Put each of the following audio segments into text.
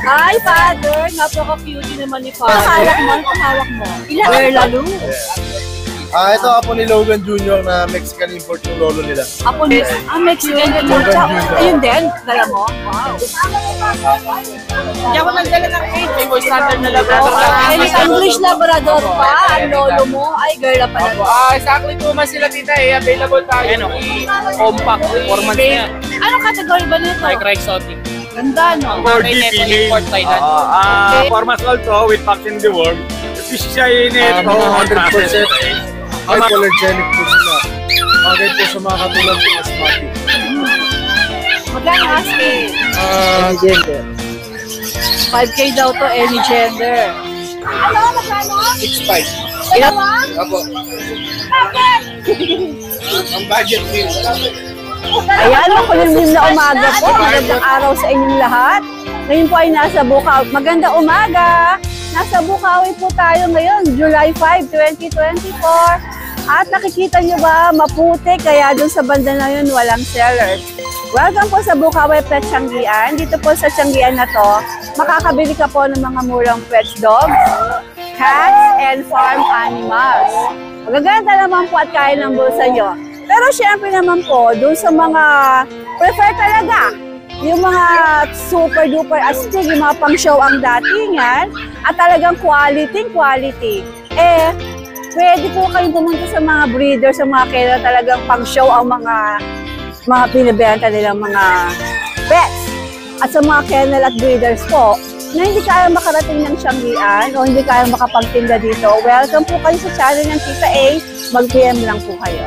Hi, Father! Napaka-cute naman ni Father. Hawak mo, hawak mo. Ilan lalo? Ito apo ni Logan Jr. na Mexican import yung lolo nila. Apo ni Mexican import. Ayun din, dala mo? Wow. Hindi ako nagdala ng 8. May standard na Labrador. English Labrador pa. Ang lolo mo. Ay, girl na pala. Exactly 2 months sila tita eh. Available tayo. Compact. 4 months na yan. Anong category ba nito? Micro-exotic. Ganda, no? 4G import Thailand. 4 months old to with vaccine in the world. Fish siya yun eh. 100% hypoallergenic po sila. Bagay po sa mga katulad po asthmatic. Magkano asking? Any gender. 5K daw to, any gender. Ano? Magkano? 6.5. Ilan? Apo. Ang budget din. Ayan, makulimlim na umaga po. Magandang araw sa inyong lahat. Ngayon po ay nasa Bukawi. Magandang umaga! Nasa Bukawi po tayo ngayon, July 5, 2024. At nakikita nyo ba, maputi, kaya dun sa banda na yun, walang sellers. Welcome po sa Bukawi Pet Tianggian. Dito po sa Tianggian na to, makakabili ka po ng mga murang pet dogs, cats, and farm animals. Magaganda naman po at kaya ng bulsa nyo. Pero syempre naman po, dun sa mga prefer talaga, yung mga super duper astig, yung mga pang show ang datingan, at talagang quality. Eh, pwede po kayong pumunta sa mga breeder, sa mga kailan talagang pang show ang mga pinibenta nilang mga pets. At sa mga kennel at breeders po, na hindi kaya makarating ng Tianggian o hindi kaya makapagtinda dito, welcome po kayo sa channel ng Tita A, mag-PM lang po kayo.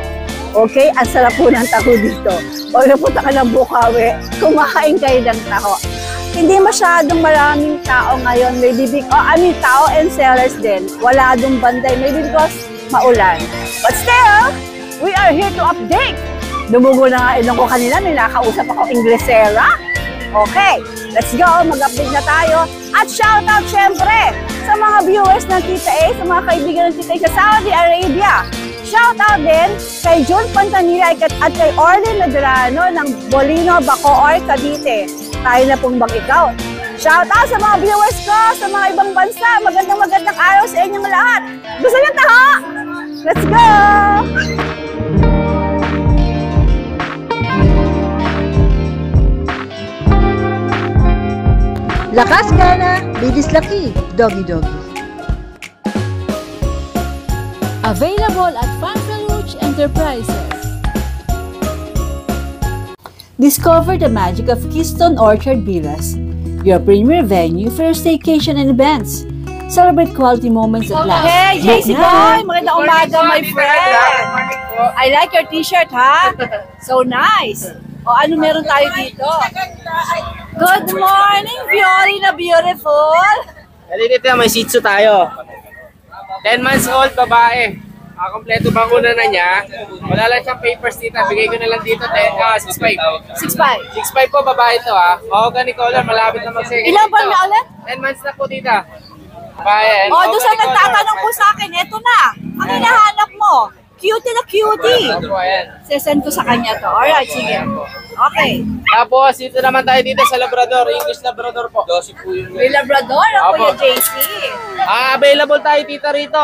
Okay? Ang sarap po ng taho dito. Pag napunta ka ng Bukawi, kumakain kayo ng taho. Hindi masyadong maraming tao ngayon. Maybe tao and sellers din. Wala dong banday. Maybe because maulan. But still, we are here to update. Dumugo na nga ilong ko kanina. May nakausap ako Inglesera. Okay, let's go. Mag-update na tayo. At shoutout syempre sa mga viewers ng Tita A, sa mga kaibigan ng Tita A sa Saudi Arabia. Shoutout din kay June Pantanilla at kay Orlin Ladrano ng Bolino, Bacoor, Cavite. Tayo na pong mag-ikaw. Shoutout sa mga viewers ko sa mga ibang bansa. Magandang araw sa inyong lahat. Gusto niyo taho? Let's go! Lakas ka na, bilis laki, doggy. Available at Fanfaluch Enterprises. Discover the magic of Keystone Orchard Villas, your premier venue for staycation and events. Celebrate quality moments at last. Hey, JC Boy! Magandang umaga, my friend! I like your t-shirt, ha? So nice! O, ano meron tayo dito? Good morning, Fiori na beautiful! Dito may Shih Tzu tayo. 10 months old, babae. Kompleto bakuna na niya. Wala lang siyang papers dito. Bigay ko na lang dito 6.5. 6.5? 6.5 po, babae ito ha. Mahogany color, malapit na mag-second. Ilan ba na ulit? 10 months na po dito. Babae. O, doon sa nagtatanong po sa akin, eto na. Ang hinahanap mo. Cutie na cutie. Sesend ko sa kanya to. Alright, sige. Okay. Tapos, dito naman tayo dito sa Labrador. English Labrador po. May Labrador o Kuya JC? Available tayo tita rito.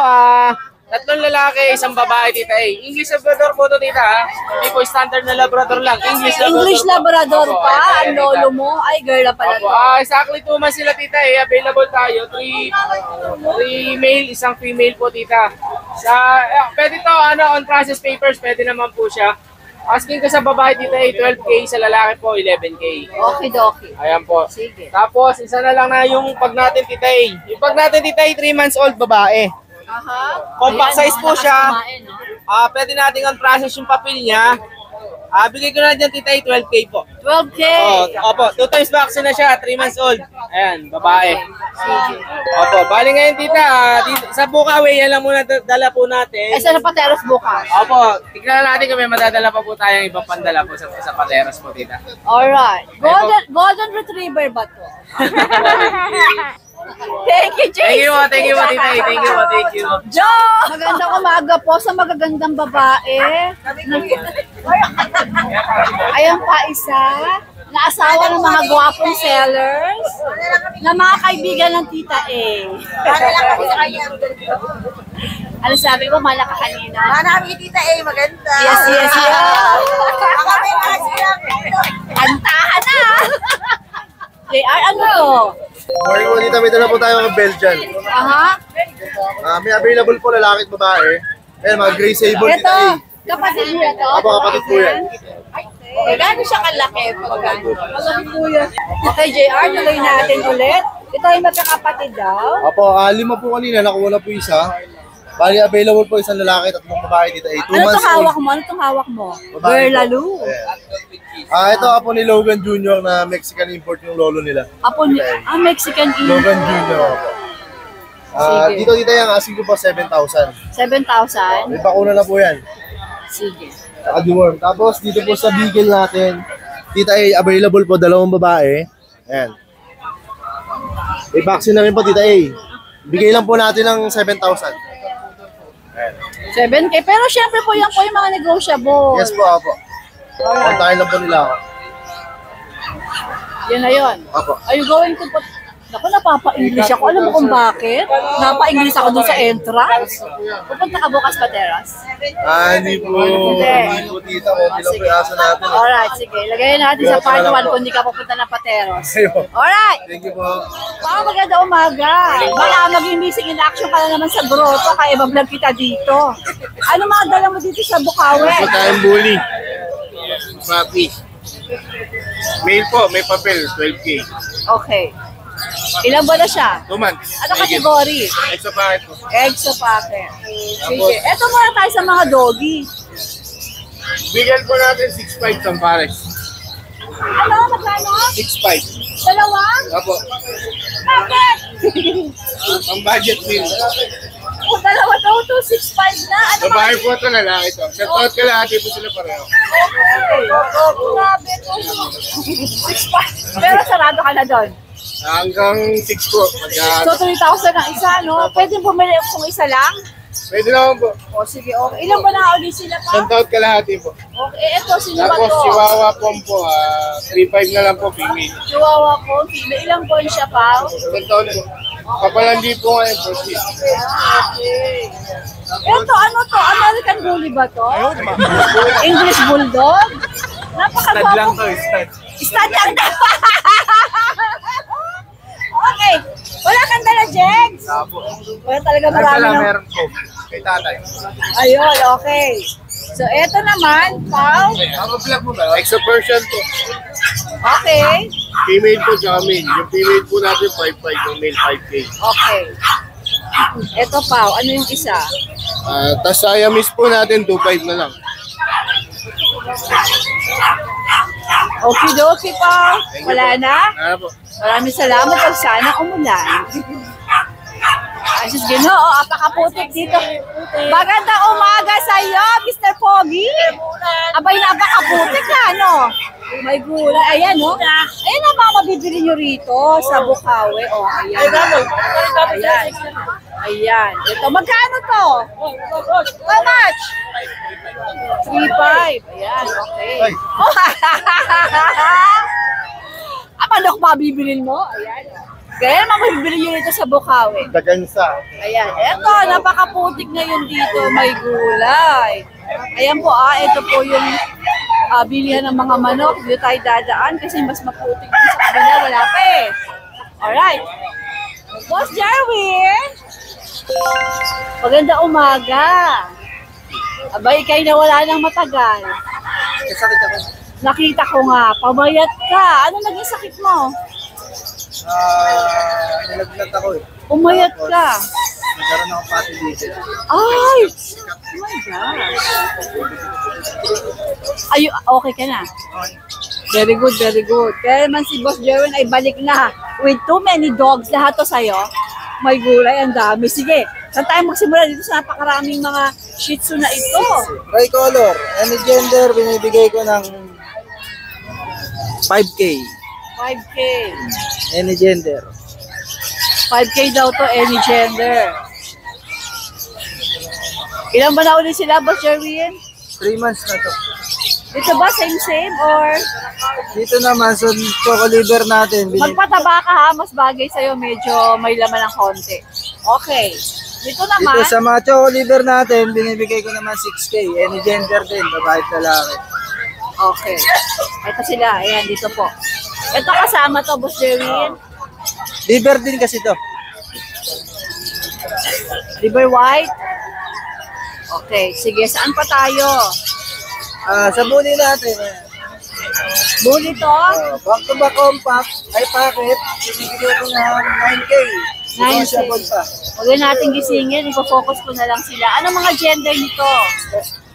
3 lalaki, 1 babae tita English Labrador po to tita ha. Hindi po standard na Labrador lang. English Labrador pa. Ang lolo mo. Ay, girl na pala to. Exactly 2 months sila tita Available tayo. 3 male, 1 female po tita. Pwede to, on process papers, pwede naman po siya. Asking ko sa babae dito 12K, sa lalaki po 11K. Okay, dokie. Ayan po. Sige. Tapos, isa na lang na yung pag natin tita Yung pag natin tita 3 months old babae. Compact size po siya. Pwede natin on-process yung papel niya. Bigay ko na dyan tita 12K po. 12K? Opo, 2 times vaccine na siya, 3 months old. Ayan, babae. Opo, bali ngayon tita, sa Bukawi, yan lang muna dala po natin. Sa Pateros bukas? Opo, tignan natin kung may madadala pa po tayong ibang pandala po sa Pateros po tita. Alright. Golden Retriever ba to? Thank you, Jason. Thank you, Tita. Thank you, thank you. Jo! Magandang umaga po sa magagandang babae. Ayan pa isa. Na asawa ng mga gwapong sellers. Na mga kaibigan ng Tita A. Ano sabi ko, malaka kanina? Mana kami Tita A, maganda. Yes, yes, yes. Ako may mga silang. Antahan na! JR, ano to? Morning po dito, may dala po tayo ng Belgian. Aha. May available po lalaki at babae. Ayan, mga gray sable Ito, dito eh. kapatid niya to? Apo, kapatid po yan. Gano'n siya kalaki? Malaki po yan. Okay, JR, tuloy natin ulit. Ito ay magkakapatid daw. Apo, 5 po kanina, nakuha na po isa. Bali, available po isang lalaki at 3 babae dito eh. 2 Ano months itong old. hawak mo? Ano itong hawak mo? Babae po. Berlalu. Ito apo ni Logan Jr. na Mexican import yung lolo nila. Apo ni, Mexican Logan import. Jr. Apo. Sige. Dito yung asking ko po 7,000. 7,000? May bakuna na po yan. Sige. Naka-deworm. Tapos dito po sa Beagle natin, dito ay available po 2 babae. Ayan. May vaccine na rin po dito eh. Bigay lang po natin ng 7,000. 7K. Pero syempre po yan po yung mga negotiable. Yes po, apo. Kontakin lang po nila ako. Yun na yun. Apo. Are you going to put... Naku, napapa-English ako. Alam mo kung bakit? Napa-English ako dun sa entrance. Pupunta ka bukas pa, Teras? Hindi po. Hindi po dito. Kunti lang po yung asa natin. Alright, sige. Lagayin natin sa part 1 kung hindi ka pupunta ng Pateros. Alright! Thank you po. Wow, maganda umaga. Baka maging missing in action ka na naman sa grotto, kaya i-vlog kita dito. Ano mga dala mo dito sa Bukawi? Ito tayong bully. Papi. Mail po, may papel, 12K. Okay. Ilang buwan na siya? 2 months. Ano kategory? Extra packet po. Egg sa packet. Sige. Eto muna tayo sa mga doggy. Bigyan po natin 6.5 ang pares. Ano? Magkano? 6.5. Dalawa? Apo. Bakit? Ang budget meal. Oh, dalawa daw to, 6.5 na. Ano Babae po ito, lalaki ito. Sa taot ka lahat, po sila pareho. Grabe to. 6.5. Pero sarado ka na doon. Hanggang 6 po. So, 3,000 ang isa, no? Pwede bumili kung isa lang? Pwede naman po. O, sige, okay. Ilan ba nakaulit sila pa? Sa taot ka lahat po. Okay, eto, sino ba Tapos to? Chihuahua po, 3.5 na lang po, female. Chihuahua ko, female. Ilang buwan siya pa? Sa taon po. Kapalandi po ngayon, proceed. Okay. Eto, ano to? American Bully ba to? English Bulldog? Napakagwapo. stud. Stud lang daw. Okay. Wala kang dala, Jegs? Wala talaga marami na. Meron po. Kay tatay. Ayun, okay. So, eto naman, Pao. Vlog mo ba? Extra version po. Okay. Female po tsaka male. Yung female po natin 5.5, yung male 5K. Okay. Eto, Pao. Ano yung isa? Tapos Siamese po natin 2.5 na lang. Okie-dokie, Pao. Wala na? Ano po? Maraming salamat pag sana umulan. Ay, sus, Ginoo, apakaputik dito. Magandang umaga sa iyo, Mr. Pogi. Abay, napakaputik ka, no? May gulay. Ayan, no? Ayan ang mga mabibili nyo rito sa Bukawi. O, ayan. Ayan. Ayan. Ito, magkano to? How much? 3.5. Ayan, okay. Paano kung mabibilin mo? Ayan. Kaya naman mabibili nyo rito sa Bukawi. Dagansa. Ayan. Eto, napakaputik ngayon dito. May gulay. Ayan po, ito po yung bilihan ng mga manok. Dito tayo dadaan kasi mas maputik dito sa kabila. Wala pa eh. Alright. Boss Jarwin! Maganda umaga. Abay, ikay na wala nang matagal. Nakita ko nga, pamayat ka. Ano naging sakit mo? Nilaglat ako eh. Umayat ka. Nagkaroon ako pati dito. Ay! Oh my gosh. Ay, okay ka na? Very good, very good. Kaya naman si Boss Jerwin ay balik na with too many dogs. Lahat to sa'yo. May gulay, ang dami. Sige, saan tayo magsimula dito sa napakaraming mga shih tzu na ito? Tricolor, any gender, binibigay ko ng 5K. 5K. Any gender. 5K daw to, any gender. Ilan ba na ulit sila, Boss Jerwin? 3 months na to. Dito ba, same or Dito naman, sa choco liver natin, magpataba ka ha, mas bagay sa'yo, medyo may laman ng konti. Okay. Dito dito naman, sa mga choco liver natin, binibigay ko naman 6K. Any gender din, babae at lalaki. okay. Ito sila, ayan, dito po. Ito kasama to, Boss Jerwin. Liver din kasi to. Liver white. Okay, sige, saan pa tayo? Sa buli natin, Bully to? back to back compact, ay packet, binibigay ko ng 9K. 9K. Negotiable pa. Huwag na natin gisingin, ipo-focus ko na lang sila. Anong mga gender nito?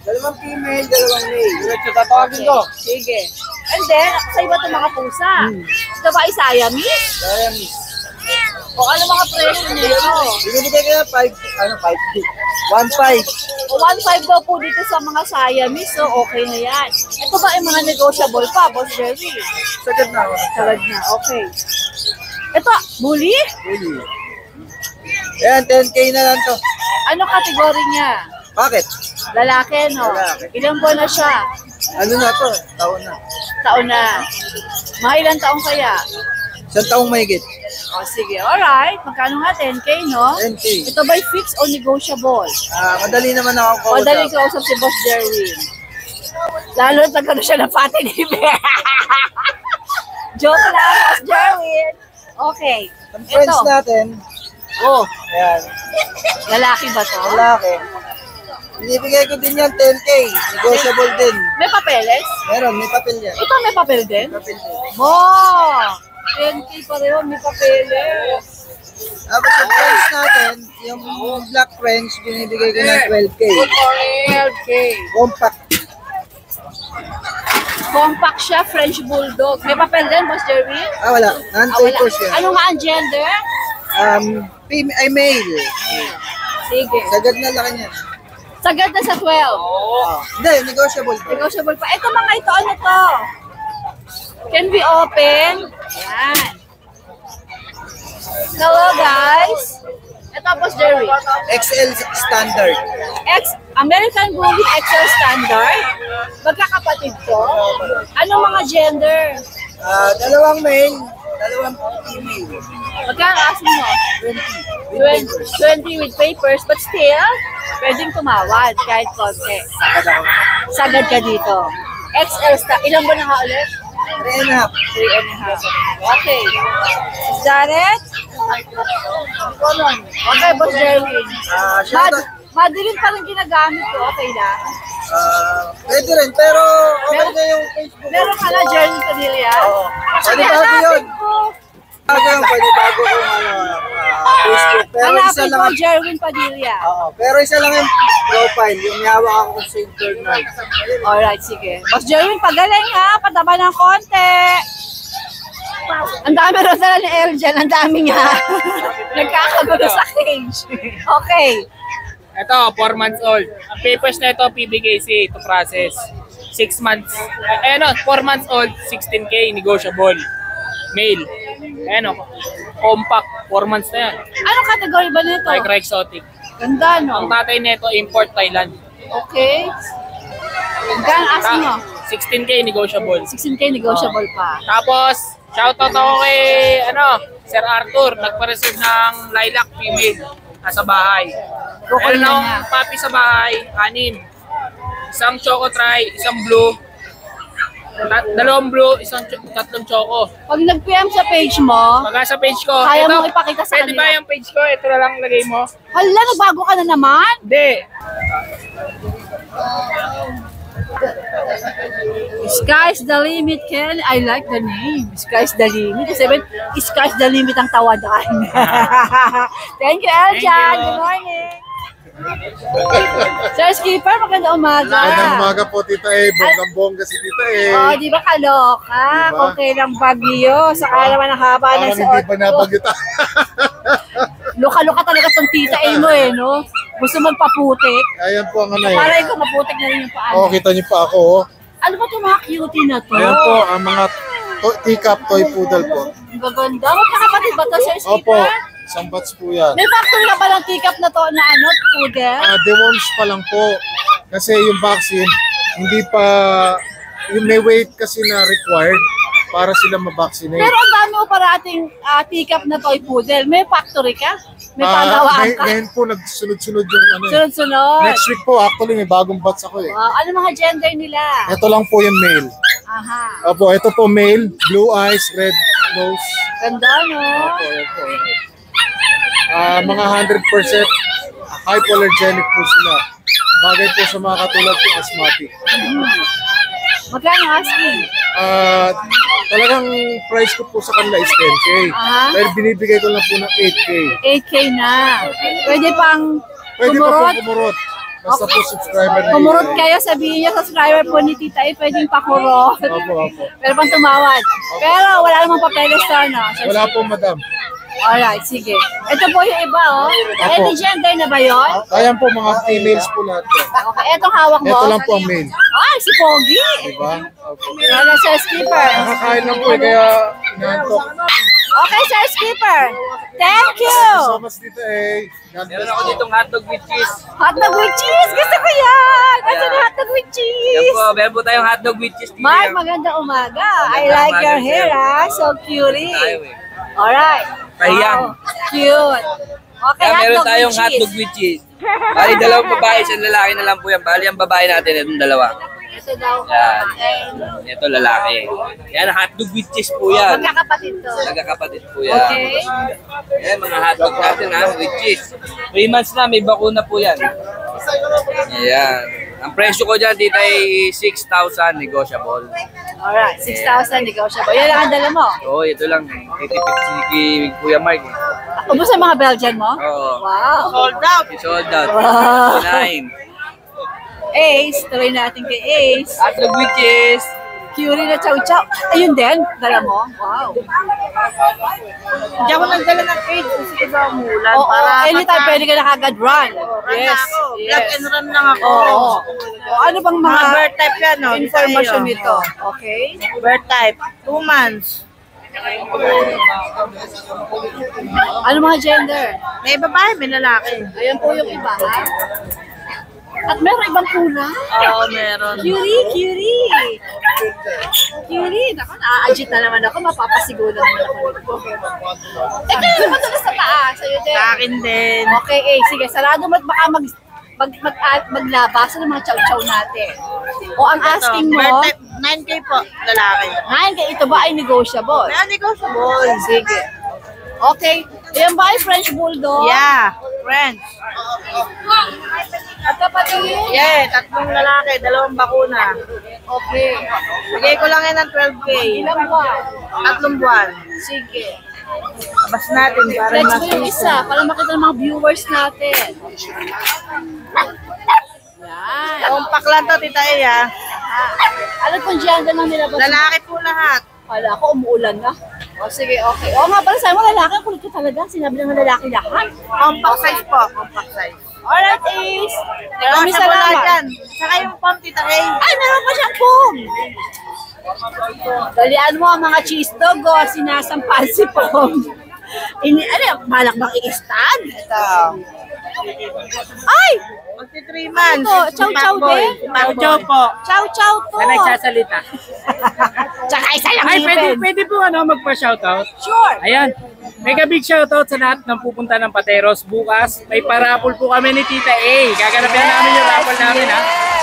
Dalawang female, dalawang male. Diretso tatawagin ko. Sige. And then, sa iba itong mga pusa. Ito ba ay Siamese? Siamese. O ano mga presyo nito? Binibigay ko ng 5K. 1.5. O 1.5 daw po dito sa mga Siamese, so okay na yan. Ito ba ay mga negotiable pa, Boss Jerry? Sagad na ako. Sagad na, okay. Ito, bully? Buli. Ayan, 10K na lang to. Ano kategory niya? Bakit? Lalaki, no? Lalaki. Ilang buwan na siya? Ano na to? Taon na. Taon na. Mga ilang taong kaya? 1 taong mahigit. O sige, alright. Magkano nga? 10K, no? 10K. Ito ba'y fixed o negotiable? Madali naman ako kausap. Madali kausap si Boss Jerwin. Lalo na nagkano siya ng pati ni Bear. Joke lang, Boss Jerwin. Okay. Ang friends Ito, natin, ayan, lalaki ba to? lalaki. Binibigay ko din yan 10K. Negotiable din. May papeles? Meron, may papel yan. Ito may papel din? Papel din. Oh! 10K pareho, may papeles. Tapos yung friends natin, yung black French, binibigay ko ng 12K. 12K. Compact. Compact siya, French Bulldog. May papel din, Boss Jerwin? Wala. Non-papers yan. Ano nga ang gender? Male. Sige. Sagad na laki niyan. Sagad na sa 12. Hindi, negotiable pa. Negotiable pa. Ito mga ito, ano to? Can we open? Yan. Hello guys. Ito, Boss Jerry. XL standard. American Bully XL Standard. Magkakapatid to. Anong mga gender? Dalawang male, dalawang female. Magkano asin mo? 20 with papers, but still, pwedeng tumawad kahit konti. Sagad ka dito. XL Standard. Ilan ba na nga ulit? 3.5. 3.5. Okay. Is that it? Okay, Boss Jerwin. Madilim pa rin ginagamit ko. Okay lang. Pwede rin, pero okay na yung Facebook. Meron ka na Jerwin Padilla? Pwede bago yun. Pwede bago kung Facebook. Pero isa Hanapin lang. ko Jerwin Padilla. Pero isa lang yung profile, yung hawak ako sa internet. Alright, sige. Boss Jerwin, pagaling ha. Pataba ng konti. Ang dami rin na ni El dyan. Ang dami niya. Nagkakagulo sa cage. Okay. Ito, 4 months old. Ang papers na ito, PBKC to process. 6 months. Ano, 4 months old, 16K, negotiable. Male. Ano, compact, 4 months na yan. Anong category ba nito? Micro exotic. Ganda, no? Ang tatay nito, import Thailand. Okay. Hanggang asin mo? 16K, negotiable. 16K negotiable pa. Tapos, shoutout ako kay, Sir Arthur. Nagpa-receive ng lilac female nasa bahay. Bukol Meron na akong niya. papi sa bahay, 6. Isang choco try, isang blue. Dalawang blue, tatlong choco. Pag nag-PM sa page mo, Pagka sa page ko, Kaya ito, mong ipakita sa pwede kanila. ba yung page ko? Ito na lang lagay mo. hala, nagbago ka na naman? Hindi. Sky's the limit, Ken. I like the name. Sky's the limit. Kasi sky's the limit ang tawadan. Thank you, Eljan. you. Good morning. Sir Skipper, maganda umaga. Magandang umaga po, Tita E. Bonggang-bongga si Tita E. Oh, di ba kaloka? Diba? Kung kailang bagyo, saka naman ang haba Parang ng hindi suot pa ko. nabagita. Luka-luka talaga tong tita A mo eh, no? Gusto magpaputik. Ayan po ang ano Para eh. ikaw maputik na rin yung paan. Oh, kita niyo pa ako. Oh. Ano ba itong mga cutie na to? Ayan po ang mga teacup toy poodle po. Ang gaganda. Magkakapatid ba to, Sir Opo. Skipper? Isang batch po yan. May factory ka ba ng teacup na to na ano, poodle? Deworms pa lang po. Kasi yung vaccine, hindi pa, yung may weight kasi na required para sila mavaccinate. Pero ang dami mo parating teacup na toy poodle. May factory ka? May pagawaan ka? Ngayon po, nagsunod-sunod yung ano. Sunod-sunod. Next week po, actually, may bagong batch ako eh. Wow. Ano mga gender nila? Ito lang po yung male. Aha. Opo, ito po male, blue eyes, red nose. Ganda, no? Opo, opo. Mga 100% hypoallergenic po sila. Bagay po sa mga katulad po asthmatic. Magkano asking? Talagang price ko po sa kanila is 10K. Pero binibigay ko lang po ng 8K. 8K na. Pwede pang Pwede pa po kumurot. kumurot. Basta po subscriber na Kumurot kayo, sabihin niyo subscriber po ni Tita ay pwedeng pakurot. Opo, opo. Pero pang tumawad. Pero wala namang papeles to, no? Wala po, madam. Alright, sige. Ito po yung iba, oh. Any gender na ba yun? Ayan po, mga females po lahat. Okay, etong hawak mo. Ito lang po ang main. Ay, si Pogi. Diba? Opo. Hello, Sir Skipper. Nakakain lang po eh, kaya inaantok. Okay, Sir Skipper. Thank you. So much dito eh. Meron ako ditong hotdog with cheese. Hotdog with cheese. Gusto ko yan. Gusto ko hotdog with Yan cheese. po, meron po tayong hotdog with cheese. Mark, magandang umaga. I like your hair, ah. So cutie. Alright. Pahiyang. Wow. Cute. Okay, Kaya meron hotdog tayong with hotdog cheese. with cheese. Bali, dalawang babae, isang lalaki na lang po yan. Bali, ang babae natin, itong dalawa. Ito daw. Yan. Ito, lalaki. Yan, hotdog with cheese po yan. Magkakapatid to. Nagkakapatid po yan. Okay. Yan, mga hotdog natin ha, with cheese. 3 months na, may bakuna po yan. Yan. Ang presyo ko dyan, dito ay 6,000 negotiable. Alright, 6,000 negotiable. Yan lang ang dala mo. Oo, ito lang. Titipid si Kuya Mark. Ubus ang mga Belgian mo? Oo. Wow. Sold out. Sold out. Wow. 9. Ace, tuloy natin kay Ace. Hotdog with cheese. Curie na chow chow. Ayun din, dala mo. Wow. Diyan ko nagdala ng cage kasi iba umulan. Oo, anytime pwede ka na kagad run. Yes. Ako. Black Yes. and run lang ako. Oo. O, ano bang Mga mga birth type yan, no? information Isa nito? yun. Okay. Birth type, 2 months. Ano mga gender? May babae, may lalaki. Ayan po yung iba, ha? At meron ibang kulay. Oo, meron. Curie. Naku, na-agit na naman ako. Mapapasigulan naman ako nito. Kayo naman tulos sa taas. Sa'yo din. Sa akin din. Okay, sige. Sarado mo at baka maglabasa ng mga chow-chow natin. O ang asking mo, Birth type, 9K po, lalaki. ito ba ay negotiable? May negotiable. Sige. Okay. Yan ba ay French Bulldog? Yeah, friends. At kapatid? Yeah, 3 lalaki, 2 bakuna. Okay. Bigay ko lang yan ng 12K. Ilang buwan? 3 buwan. Sige. Bas natin para Flex mo yung isa para makita ng mga viewers natin. Yan. Compact lang to, Tita Eya. Ano pong gender ng nilabas? Lalaki po lahat. Kala ko umuulan na. O sige, okay. O nga pala sabi mo lalaki, kulit ka talaga. Sinabi ng lalaki lahat. Compact size po, compact size. Alright, Ace. Maraming Negotiable lahat salamat. yan. Saka yung pump, Tita Eya. Ay, meron pa siyang pom. Dalian mo ang mga cheese dog o sinasampan si pom. Balak bang i-stand? Ito. Ay! Magti 3 months. Ito, chow-chow din? Chow-chow po. Chow-chow to. Na nagsasalita. Tsaka isa lang Ay, ngipin. pwede po magpa-shoutout. Sure. Ayan. Mega big shoutout sa lahat ng pupunta ng Pateros. Bukas, may parapol po kami ni Tita A. Gaganapin namin yung raffle namin, ha?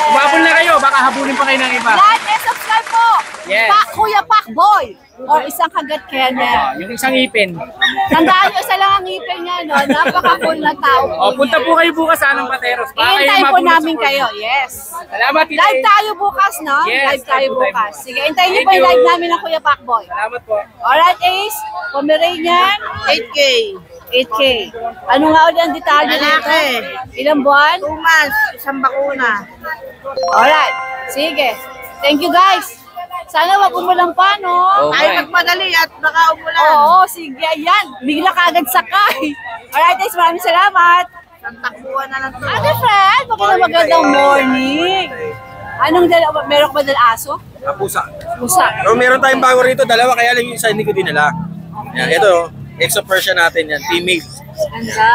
Umabol na kayo, baka habulin pa kayo ng iba. Like and subscribe po. Yes. Kuya Pacboy. Or isang kagat Kenneth. Yung isang ipin. Tandaan nyo, isa lang ang ngipin niya, no? Napaka-cool na tao po O, punta niya. po kayo bukas sa anong Pateros. Baka kayo Iintay po mabulot sa namin corner. kayo. Yes. Salamat, Tita Live A. tayo bukas, no? Yes, Live tayo live po tayo bukas. bukas. Sige, hintayin niyo Thank po yung you. live namin ng Kuya Pacboy. Salamat po. Alright, Ace. Pomeranian, 8K. 8K. Ano nga ulit ang detalye Lalaki. Ilang buwan? 2 months, isang bakuna. Alright. Sige. Thank you, guys. Sana wag umulan pa, no? Okay. Ay, magmadali at baka umulan. Oo, sige. Ayan. Bigla kagad sakay. Alright, guys. Maraming salamat. Isang takbuhan na lang to. Ate Fred, magandang morning. Anong dala? Meron ka ba dala aso? Pusa. Pusa. No, meron tayong bago rito, dalawa, kaya lang yung isa hindi ko dinala. Yan, ito, exo Persian natin yan, female. Ganda.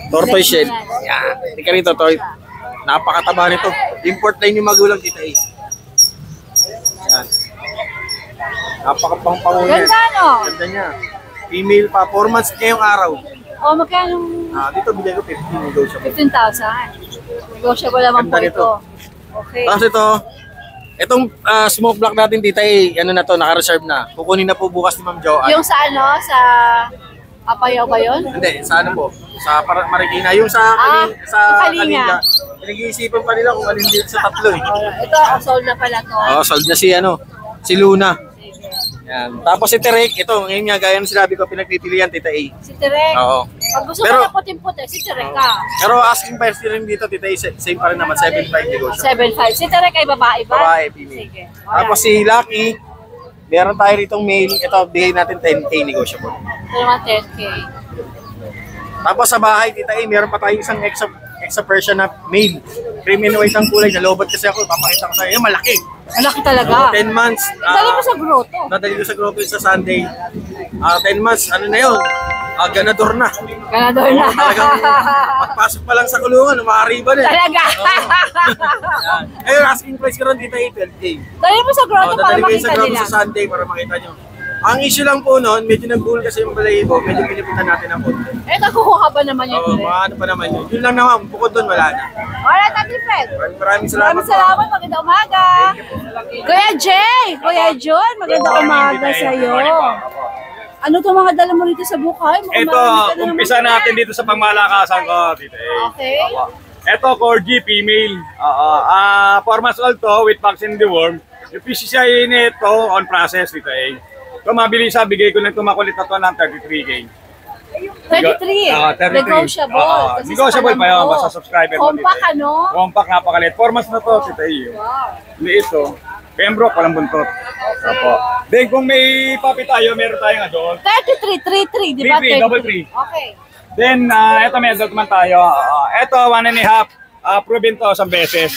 Tortoise shell. Yan. Hindi ka rito, Toy. Napakataba nito. Import line yung magulang Tita A. Yan. Napakapang-pango niya. Ganda, no? Ganda niya. Female pa. 4 months ngayong araw. O, magkano? Dito bigay ko 15 negotiable. 15,000. Negotiable naman po Ganda nito. ito. Okay. Tapos itong smoke block natin Tita A, ano na to, naka-reserve na. Kukunin na po bukas ni Ma'am Joanne. Yung sa ano, sa Apayaw ba yun? Hindi, sa ano po? Sa Marikina. Yung sa, sa Kalinga. Kalinga. Pinag-iisipan pa nila kung alin dito sa tatlo eh. Ito, sold na pala to. Sold na si Luna. Yan. Tapos si Terek, ito, ngayon nga, gaya ng sinabi ko, pinagpipilian, Tita A. Si Terek. Oo. Pag gusto Pero- mo na puting-puti, si Terek ka. Pero asking price rin dito, Tita A, same pa rin naman, 7.5 negosyo. 7.5. Si Terek ay babae ba? Babae, female. Sige. Tapos si Lucky, meron tayo ritong male, ito, bigay natin 10K negotiable. Ito naman 10K. Tapos sa bahay, Tita A, meron pa tayong isang extra Persian na male. Cream and white ang kulay, nalobot kasi ako, papakita ko sa iyo, malaki. Malaki talaga. 10 months. Dali mo sa grotto. Nadali ko sa grotto sa Sunday. 10 months, ano na yun? Ganador na. Ganador na. Talagang pagpasok pa lang sa kulungan, umaariba na. Talaga. Yan. Ayun, asking price ko rin dito 12K. Dali mo sa grotto para Dadali ko yun sa makita grotto nila. sa Sunday para makita nyo. Ang issue lang po noon, medyo nag-goal kasi yung balahibo, medyo pinipitan natin ang konti. Eh, nakukuha ba naman yun? Oo, mga ano pa naman yun. Yun lang naman, bukod doon wala na. Alright, Ate Fred. Maraming salamat. Maraming salamat. Magandang umaga. Kuya Jay, Kuya John, magandang umaga sa iyo. Ano to mga dala mo rito sa Bukay? Mukhang Ito, marami ka na naman umpisa pala. natin dito sa pangmalakasan ko, Tita A. Okay. Ito, Corgi, female. 4 months old to with vaccine deworm. Yung PCCI nito on process, Tita A. Ito, mabilis bigay ko lang tumakulit na to ng 33K. 33. 33. Negotiable. Kasi Negotiable sa pa yun, mo. basta subscriber mo, Compact Tita A. ano? Compact, napakalit. 4 months na to, Tita A. Liit to. Pembroke, walang buntot. Opo. Then kung may papi tayo, meron tayong adult. 33, 33, di ba? 33, double 3. Okay. Then, ito may adult man tayo. Ito, 1.5. Proven to 1 beses.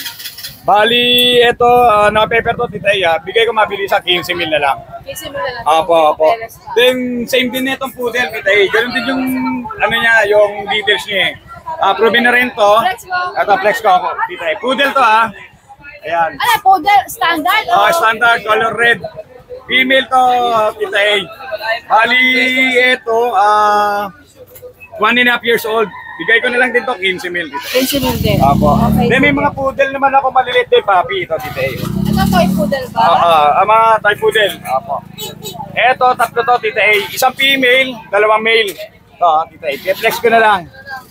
Bali, ito, na-paper to, Tita A. Bigay ko mabili sa 15 mil na lang. Kasi mo na lang. Opo. Then, same din na itong poodle, Tita A. Ganun din yung, ano niya, yung details niya eh. Proven na rin to. Flex mo. Ito, flex ko ako, Tita A. Poodle to Ayan. Ano, poodle, standard? Standard, color red. Female to, Tita A. Bali, ito, 1.5 years old. Bigay ko na lang din to 15 mil, Tita A. 15 mil din. Apo. Okay. Then may mga poodle naman ako maliliit din, papi. Ito, Tita A. Ito, toy poodle ba? Mga Thai poodle. Apo. Eto, tatlo to, Tita A. Isang female, 2 male. Ito, Tita A. Flex ko na lang.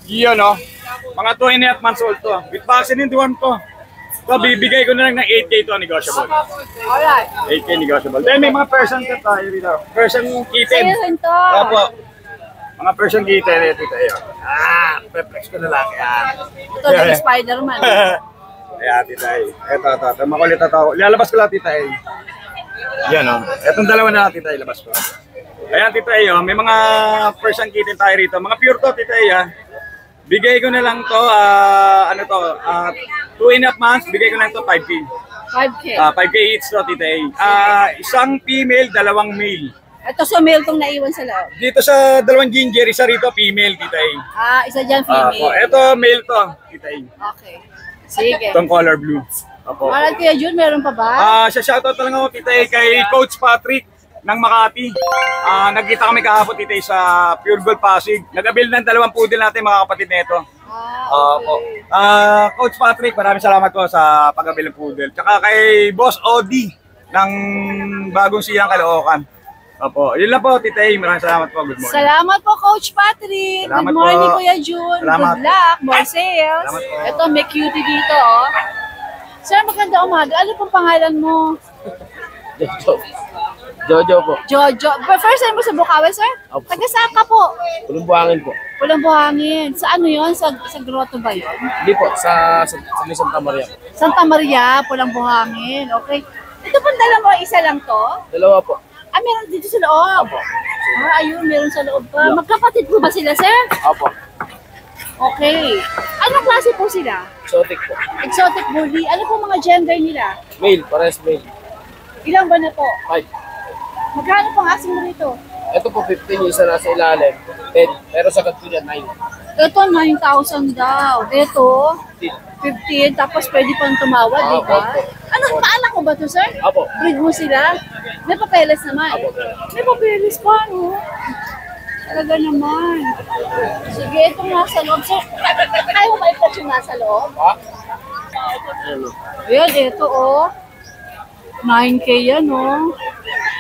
Yun, no? Mga 2.5 months old to. With vaccine in deworm to. So, bibigay ko na lang ng 8K to, negotiable. Alright. 8K negotiable. Then may mga Persian cat tayo dito. Persian kitten. Sa'yo rin to. Apo. Mga Persian kitten, Tita A. Flex ko na lang. Yan. Ito, yung Spider-Man. Ayan, Tita A. Ito. Makulit na to. Lalabas ko lang, Tita A. Yan, o. Itong dalawa na, Tita A, labas ko. Ayan, Tita A, may mga Persian kitten tayo rito. Mga pure to, Tita A. Bigay ko na lang to, 2.5 months, bigay ko na lang to 5K. 5K. 5K each to, Tita A. Isang female, 2 male. Ito sa male tong naiwan sa loob. Dito sa 2 ginger, isa rito female, Tita A. Isa dyan female. Ito male to, Tita A. Okay. Sige. Itong color blue. Opo. Alright, Kuya Jun, meron pa ba? Shoutout na lang ako, Tita A, kay Coach Patrick ng Makati. Nagkita kami kahapon, Tita A, sa Pure Gold Pasig. Nag-avail ng 2 poodle natin, mga kapatid nito. Opo. Coach Patrick, maraming salamat po sa pag-avail ng poodle. Tsaka kay Boss Odi ng Bagong Siyang Caloocan. Opo. Yun lang po, Tita A. Maraming salamat po. Good morning. Salamat po, Coach Patrick. Salamat Good morning, po. Kuya Jun. Salamat. Good luck. More sales. Salamat po. Ito, may cutie dito, oh. Sir, maganda umaga. Ano pong pangalan mo? Jojo po. Jojo. First time mo sa Bukawi, sir? Opo. Taga saan ka po? Pulang buhangin po. Pulang Buhangin. Sa ano yon? Sa grotto ba yun? Hindi po, sa Santa Maria. Santa Maria, Pulang Buhangin. Okay. Ito pong dala mo, isa lang to? Dalawa po. Meron dito sa loob. Ayun, meron sa loob pa. Magkapatid po ba sila, sir? Opo. Okay. Anong klase po sila? Exotic po. Exotic bully. Ano po mga gender nila? Male, pares male. Ilang ba na po? 5. Magkano pong asing mo rito? Ito po 15, yung isa nasa ilalim. 10. Pero sagat ko dyan, 9. Ito, 9,000 daw. Ito, 15. Tapos pwede pang tumawad, di ba? Ano, paanak mo ba to, sir? Apo. Breed mo sila? May papeles naman. Apo. May papeles pa, no? Talaga naman. Sige, itong nasa loob. Sir, kaya mo maipat yung nasa loob? Ayan, ito, oh. 9K yan, oh.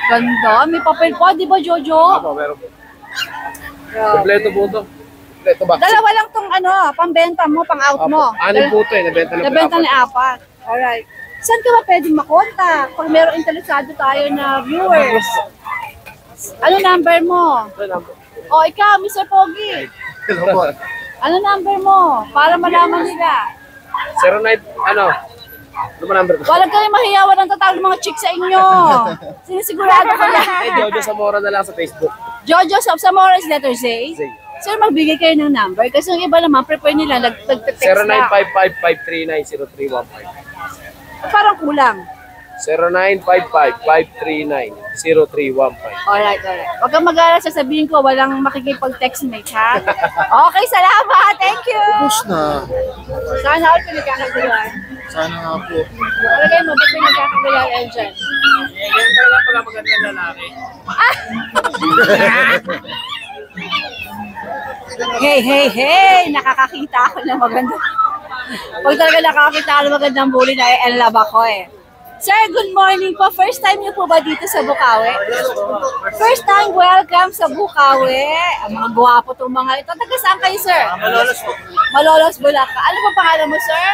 Ganda. May papel pa, di ba, Jojo? Apo, meron po. Kompleto po ito. Kompleto box. Dalawa lang tong ano, pambenta mo, pang-out mo. Anim po ito eh. Nabenta lang po. Nabenta ni apat. Alright. Saan ka ba pwedeng makontak? Kung meron interesado tayo na viewers. Ano number mo? O, ikaw, Mr. Pogi. Ano number mo? Para malaman nila. 09, ano? Ano ba number ko? Walang kayo mahiyawan ng tatawag ng mga chicks sa inyo. Sinisigurado ko yan. Jojo Zamora na lang sa Facebook. Jojo Zamora is letter Z. Sir, magbigay kayo ng number. Kasi yung iba naman, prepare nila, nag-text na. 0955-539-0315. Parang kulang. 0955-539-0315. Alright. Huwag kang mag-alala, sasabihin ko, walang makikipag-text mate, ha? Okay, salamat. Thank you. Push na. Sana all pinagkakaguluhan. Sana nga po. Palagay mo, ba't pinagkakaguluhan dyan? Ganyan talaga pala magandang lalaki. Hey! Nakakakita ako ng maganda. Pag talaga nakakakita ako ng magandang bully na love ako eh. Sir, good morning po. First time niyo po ba dito sa Bukawi? First time, welcome sa Bukawi. Ang mga gwapo itong mga ito. Taga saan kayo, sir? Malolos po. Malolos, Bulacan. Ano po pangalan mo, sir?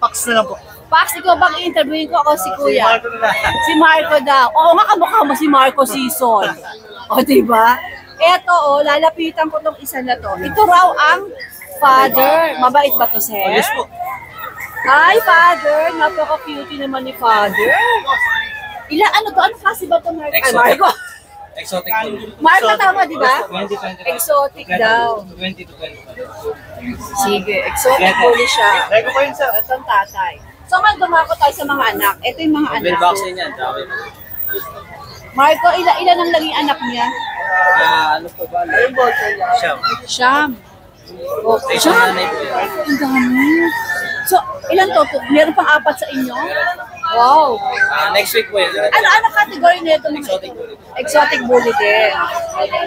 Pax na lang po. Pax, ikaw bang i-interviewin ko ako si Kuya? Si Marco daw. Oo nga, kamukha mo si Marco Season. O, diba? Eto, lalapitan ko tong isa na to. Ito raw ang father. Mabait ba to, sir? Yes po. Hi, father. Napaka-cutie naman ni father. Ano to? Ano klase ba to, Marco? Ay, Marco. Exotic po. Marco, tama, di ba? 20-25. Exotic daw. 20-25. Sige, exotic bully siya. Lego po yun, sir. Ito ang tatay. So, man, dumako tayo sa mga anak. Ito yung mga anak. Bill vaccine yan. Dami. Marco, ilan ang naging anak niya? Ano po ba? Siyam. Siyam. Okay. Isang Siyam? nanay po yan. Ang dami. So, ilan to? Meron pang apat sa inyo? Wow. Next week po yun. Ano category nito? Exotic bully. Exotic bully din.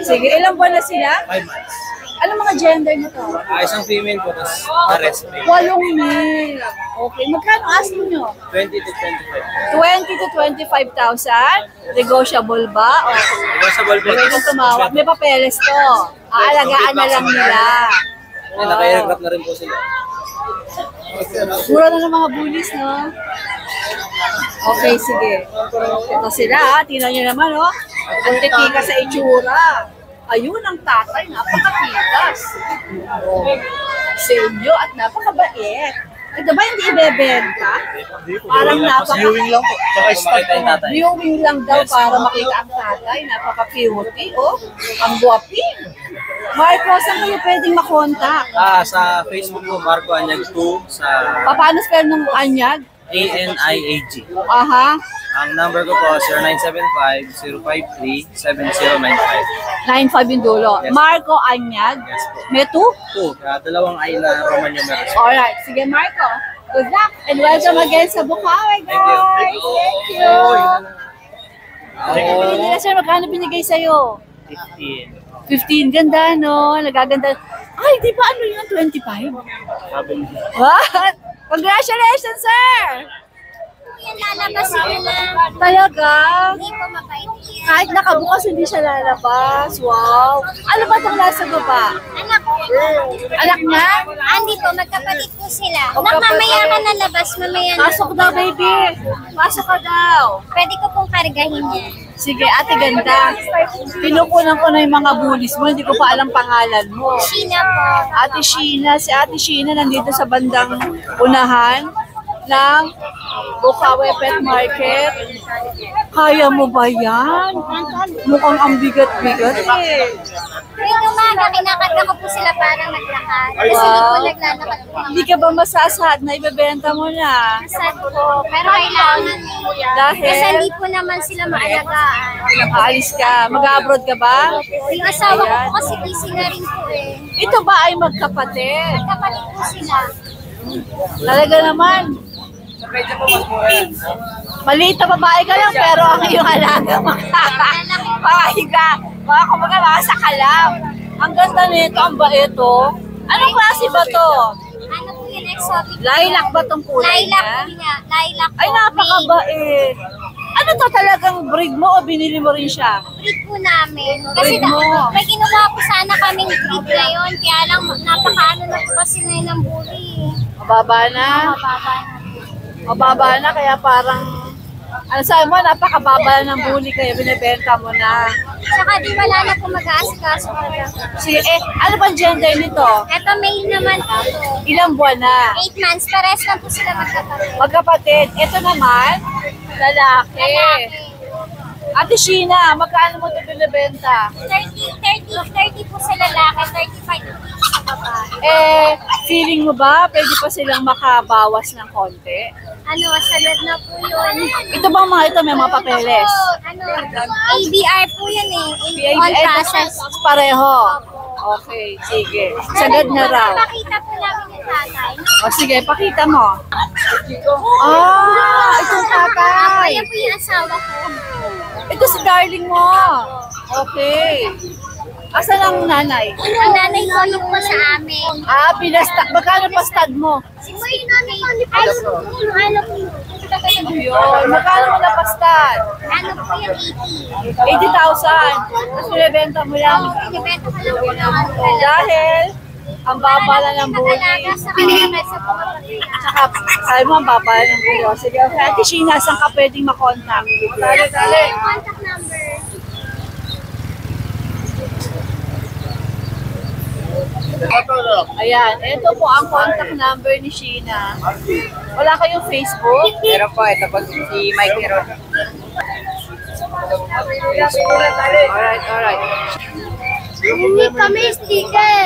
Sige, ilang buwan na sila? 5 months. Ano mga gender nito? Isang female po, tapos pares. 8 mil. Okay. Magkano asking nyo? 20 to 25. 20 to 25,000? Negotiable ba? O, Negotiable po. pwede tumawag. May papeles to. Aalagaan na lang nila. Naka-aircraft na rin po sila. Mura na ng mga bullies, no? Okay, sige. Ito sila, ha? Tingnan nyo naman, oh. Ang titika sa itsura. Ayun ang tatay, napakatikas. Oh. Sa inyo at napakabait. Ito ba hindi ibebenta? Parang Viewing lang po. Tsaka start po. Viewing lang daw para makita ang tatay. Napaka-cutie, oh. Ang guwaping. Marco, saan kayo pwedeng makontak? Sa Facebook po, Marco Anyag 2. Sa Paano spell ng anyag? ANIAG. Aha. Ang number ko po, 0975-053-7095. 9-5 yung dulo. Yes. Marco Anyag. Yes po. May 2? 2. Dalawang I na Roman numerals. Alright. Sige, Marco. Good luck and welcome again sa Bukawi, guys. Thank you. Binigay nila, sir. Magkano binigay sa'yo? 15. 15. Ganda, no? Nagaganda. Ay, di ba ano yun? 25? What? Congratulations, sir! Lalabas sila. Talaga? Hindi ko mabait. Kahit nakabukas, hindi siya lalabas. Wow. Ano ba itong nasa baba? Anak ko. Anak niya? Andi po, magkapatid po sila. Magkapatid. Mamaya ka na labas, mamaya na. Pasok daw, baby. Pasok ka daw. Pwede ko pong kargahin niya. Sige, ate ganda. Pinukunan ko na yung mga bullies mo. Hindi ko pa alam pangalan mo. Sheena po. Ate Sheena. Si Ate Sheena nandito sa bandang unahan ng Bukawi Pet Market. Kaya mo ba yan? Mukhang ang bigat-bigat eh. Pwede ma. umaga, kinakarga ko po sila parang naglakad. Kasi hindi po naglalakad po. Hindi ka ba masasad na ibebenta mo na? Sad po. Pero kailangan po yan. Dahil? Kasi hindi po naman sila maalagaan. Aalis ka. Mag-abroad ka ba? Yung asawa ko Ayan. po kasi busy na rin po eh. Ito ba ay magkapatid? Magkapalit po sila. Talaga naman. Maliit na babae ka lang, pero ang iyong alaga makahiga. Mga kumbaga, makasa ka lang. Ang ganda nito, ang baito. Anong klase ba to? Ano po yun, exotic? Lilac ba tong kulay Lilac niya? po niya. Lilac po. Ay, napakabait. Ano to talagang breed mo o binili mo rin siya? Breed po namin. Kasi Breed mo. may kinuha po sana kaming breed ngayon. Kaya lang, napakaano na po kasi na yun ng bully. Mababa na? Mababa na. Mababa na, kaya parang, ano sabi mo, napakababa ng bully kaya binibenta mo na. Saka di wala na po mag-aasikaso talaga. Sige, ano bang gender nito? Eto, male naman po. Ilang buwan na? 8 months. Pares lang po sila magkapatid. Magkapatid. Ito naman, lalaki. Ate Sheena, magkano mo ito binibenta? 30 po sa lalaki, 35 po sa babae. Feeling mo ba pwede pa silang makabawas ng konti? Ano, salad na po yun. Ito bang mga ito may mga papeles? Ano, ABR po yun eh. On Ito, process. pareho. Okay, sige. Sagad na raw. Pakita po namin yung tatay. O sige, pakita mo. Itong tatay. Ayan po yung asawa ko. Ito si darling mo. Okay. Asan ang nanay? Ang nanay ko yung po sa amin. Pinastad. Magkano pastad mo? Ano po yun? Yun. Magkano mo napastad? Ano po yung 80,000. 80? Tapos binibenta mo lang. Binibenta ko lang po naman. Dahil, ang baba lang ng bully. Mag-alaga sa kanya sa pumapatid. Tsaka, sabi mo, ang baba lang ng bully. O, sige, okay. Ate Sheena, saan ka pwedeng makontak? Dali. Contact number. Ayan, ito po ang contact number ni Sheena. Wala kayong Facebook? Meron po, ito po si Mike Heron. Alright. Hindi kami sticker.